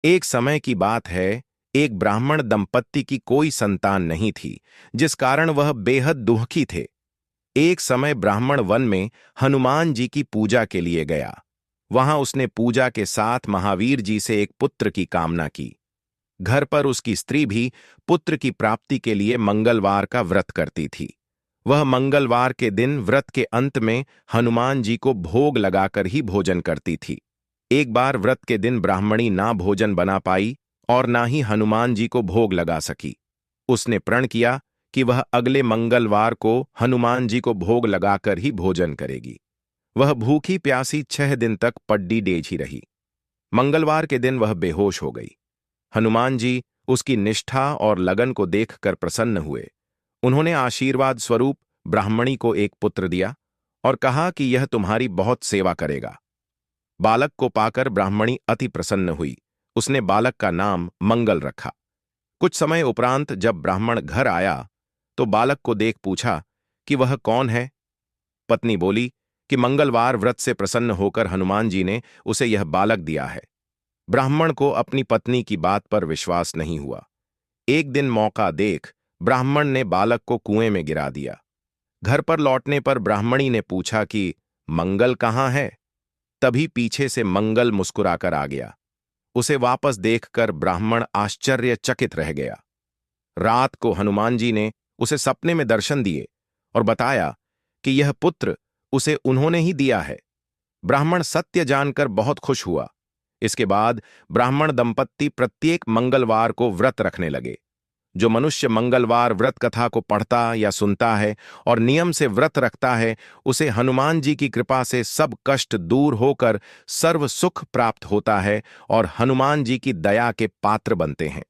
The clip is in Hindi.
एक समय की बात है, एक ब्राह्मण दंपत्ति की कोई संतान नहीं थी, जिस कारण वह बेहद दुखी थे। एक समय ब्राह्मण वन में हनुमान जी की पूजा के लिए गया। वहां उसने पूजा के साथ महावीर जी से एक पुत्र की कामना की। घर पर उसकी स्त्री भी पुत्र की प्राप्ति के लिए मंगलवार का व्रत करती थी। वह मंगलवार के दिन व्रत के अंत में हनुमान जी को भोग लगाकर ही भोजन करती थी। एक बार व्रत के दिन ब्राह्मणी ना भोजन बना पाई और ना ही हनुमान जी को भोग लगा सकी। उसने प्रण किया कि वह अगले मंगलवार को हनुमान जी को भोग लगाकर ही भोजन करेगी। वह भूखी प्यासी 6 दिन तक पड्डी डेझी रही। मंगलवार के दिन वह बेहोश हो गई। हनुमान जी उसकी निष्ठा और लगन को देखकर प्रसन्न हुए। उन्होंने आशीर्वाद स्वरूप ब्राह्मणी को एक पुत्र दिया और कहा कि यह तुम्हारी बहुत सेवा करेगा। बालक को पाकर ब्राह्मणी अति प्रसन्न हुई। उसने बालक का नाम मंगल रखा। कुछ समय उपरांत जब ब्राह्मण घर आया तो बालक को देख पूछा कि वह कौन है। पत्नी बोली कि मंगलवार व्रत से प्रसन्न होकर हनुमान जी ने उसे यह बालक दिया है। ब्राह्मण को अपनी पत्नी की बात पर विश्वास नहीं हुआ। एक दिन मौका देख ब्राह्मण ने बालक को कुएं में गिरा दिया। घर पर लौटने पर ब्राह्मणी ने पूछा कि मंगल कहाँ है। तभी पीछे से मंगल मुस्कुराकर आ गया। उसे वापस देखकर ब्राह्मण आश्चर्यचकित रह गया। रात को हनुमान जी ने उसे सपने में दर्शन दिए और बताया कि यह पुत्र उसे उन्होंने ही दिया है। ब्राह्मण सत्य जानकर बहुत खुश हुआ। इसके बाद ब्राह्मण दंपत्ति प्रत्येक मंगलवार को व्रत रखने लगे। जो मनुष्य मंगलवार व्रत कथा को पढ़ता या सुनता है और नियम से व्रत रखता है, उसे हनुमान जी की कृपा से सब कष्ट दूर होकर सर्व सुख प्राप्त होता है और हनुमान जी की दया के पात्र बनते हैं।